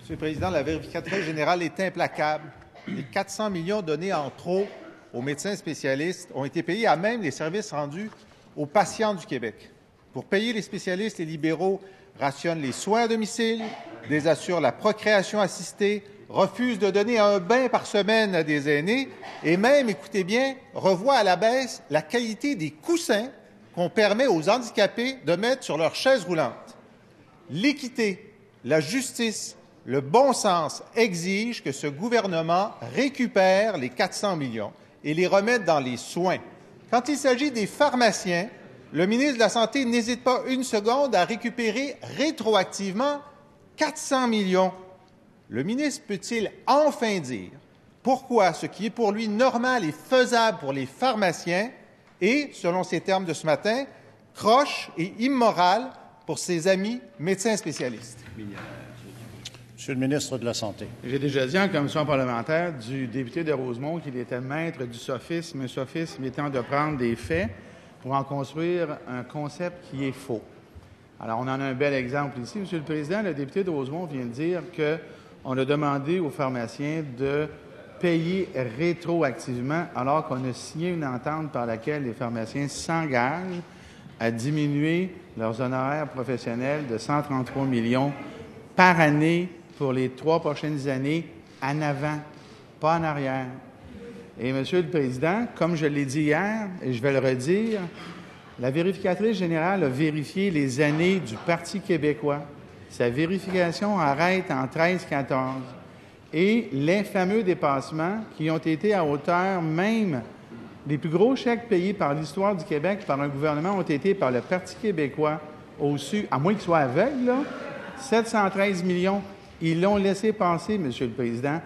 Monsieur le Président, la vérificatrice générale est implacable. Les 400 millions donnés en trop aux médecins spécialistes ont été payés à même les services rendus aux patients du Québec. Pour payer les spécialistes, les libéraux rationnent les soins à domicile, désassurent la procréation assistée, refusent de donner un bain par semaine à des aînés et même, écoutez bien, revoient à la baisse la qualité des coussins qu'on permet aux handicapés de mettre sur leur chaise roulante. L'équité, la justice, le bon sens exigent que ce gouvernement récupère les 400 millions et les remette dans les soins. Quand il s'agit des pharmaciens, le ministre de la Santé n'hésite pas une seconde à récupérer rétroactivement 400 millions. Le ministre peut-il enfin dire pourquoi ce qui est pour lui normal et faisable pour les pharmaciens est, selon ses termes de ce matin, croche et immoral pour ses amis médecins spécialistes? Monsieur le ministre de la Santé. J'ai déjà dit en commission parlementaire du député de Rosemont qu'il était maître du sophisme, un sophisme étant de prendre des faits pour en construire un concept qui est faux. Alors, on en a un bel exemple ici. Monsieur le Président, le député de Rosemont vient de dire qu'on a demandé aux pharmaciens de payer rétroactivement alors qu'on a signé une entente par laquelle les pharmaciens s'engagent à diminuer leurs honoraires professionnels de 133 millions par année pour les 3 prochaines années en avant, pas en arrière. Et, Monsieur le Président, comme je l'ai dit hier, et je vais le redire, la vérificatrice générale a vérifié les années du Parti québécois. Sa vérification arrête en 13-14. Et les fameux dépassements qui ont été à hauteur même, les plus gros chèques payés par l'histoire du Québec par un gouvernement ont été par le Parti québécois au-dessus, à moins qu'il soit aveugle, là, 713 millions. Ils l'ont laissé passer, Monsieur le Président.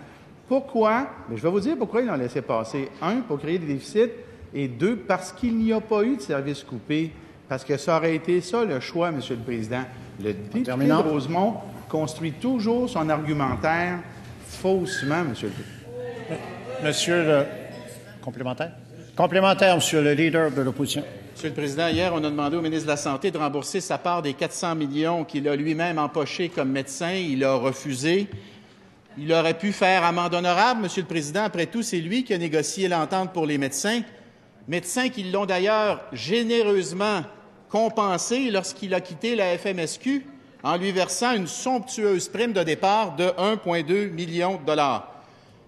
Pourquoi? Bien, je vais vous dire pourquoi ils l'ont laissé passer. 1, pour créer des déficits, et 2, parce qu'il n'y a pas eu de services coupés. Parce que ça aurait été ça le choix, Monsieur le Président. Le député de Rosemont construit toujours son argumentaire faussement, Monsieur le Président. Monsieur le complémentaire. Complémentaire, Monsieur le leader de l'opposition. Monsieur le Président, hier, on a demandé au ministre de la Santé de rembourser sa part des 400 millions qu'il a lui-même empochés comme médecin. Il a refusé. Il aurait pu faire amende honorable, Monsieur le Président. Après tout, c'est lui qui a négocié l'entente pour les médecins. Médecins qui l'ont d'ailleurs généreusement compensé lorsqu'il a quitté la FMSQ en lui versant une somptueuse prime de départ de 1,2 million de dollars.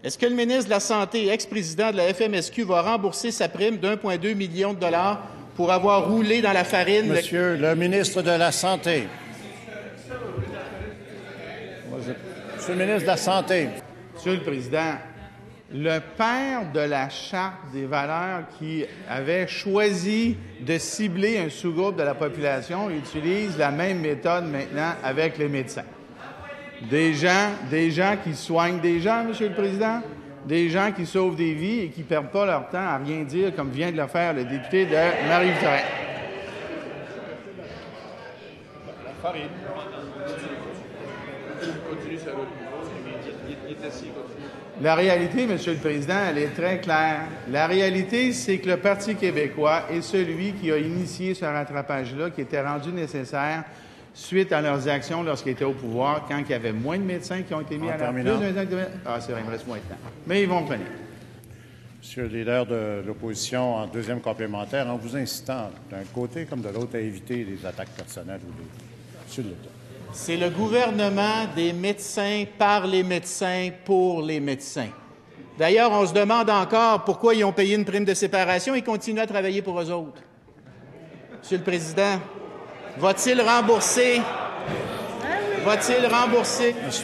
Est-ce que le ministre de la Santé, ex-président de la FMSQ, va rembourser sa prime d'1,2 million de dollars pour avoir roulé dans la farine? Monsieur le ministre de la Santé. Monsieur le ministre de la Santé. Monsieur le Président, le père de la Charte des valeurs qui avait choisi de cibler un sous-groupe de la population utilise la même méthode maintenant avec les médecins. Des gens qui soignent des gens, Monsieur le Président, des gens qui sauvent des vies et qui ne perdent pas leur temps à rien dire, comme vient de le faire le député de Marie-Victorin. La réalité, Monsieur le Président, elle est très claire. La réalité, c'est que le Parti québécois est celui qui a initié ce rattrapage-là, qui était rendu nécessaire suite à leurs actions lorsqu'ils étaient au pouvoir, quand il y avait moins de médecins qui ont été mis à la place. Ah, c'est vrai, il me reste moins de temps. Mais ils vont venir. Monsieur le leader de l'opposition, en deuxième complémentaire, en vous incitant d'un côté comme de l'autre à éviter les attaques personnelles ou des... Monsieur le leader. C'est le gouvernement des médecins, par les médecins, pour les médecins. D'ailleurs, on se demande encore pourquoi ils ont payé une prime de séparation et continuent à travailler pour eux autres. Monsieur le Président, va-t-il rembourser?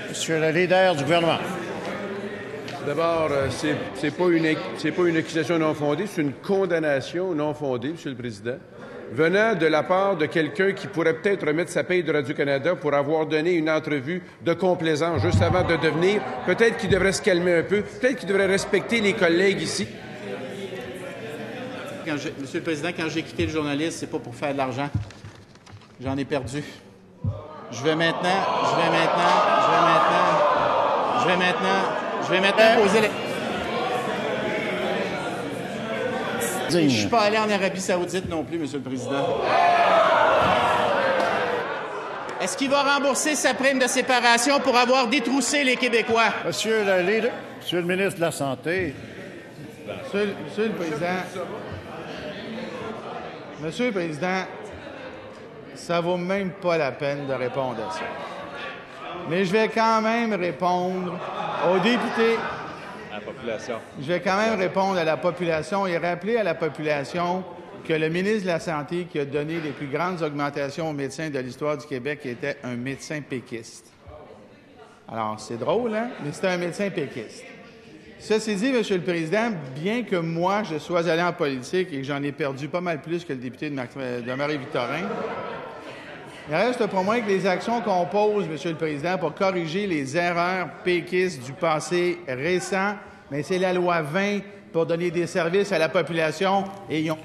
Monsieur le leader du gouvernement. D'abord, c'est pas une accusation non fondée, c'est une condamnation non fondée, Monsieur le Président, venant de la part de quelqu'un qui pourrait peut-être remettre sa paye de Radio-Canada pour avoir donné une entrevue de complaisance juste avant de devenir. Peut-être qu'il devrait se calmer un peu. Peut-être qu'il devrait respecter les collègues ici. Monsieur le Président, quand j'ai quitté le journaliste, c'est pas pour faire de l'argent. J'en ai perdu. Je vais maintenant poser les... Je ne suis pas allé en Arabie Saoudite non plus, Monsieur le Président. Est-ce qu'il va rembourser sa prime de séparation pour avoir détroussé les Québécois? Monsieur le ministre de la Santé. Monsieur le Président, ça vaut même pas la peine de répondre à ça. Mais je vais quand même répondre aux députés. À la population. Je vais quand même répondre à la population et rappeler à la population que le ministre de la Santé qui a donné les plus grandes augmentations aux médecins de l'histoire du Québec était un médecin péquiste. Alors, c'est drôle, hein? Mais c'était un médecin péquiste. Ceci dit, Monsieur le Président, bien que moi, je sois allé en politique et que j'en ai perdu pas mal plus que le député de Marie-Victorin, il reste pour moi que les actions qu'on pose, Monsieur le Président, pour corriger les erreurs péquistes du passé récent, mais c'est la loi 20 pour donner des services à la population et ils ont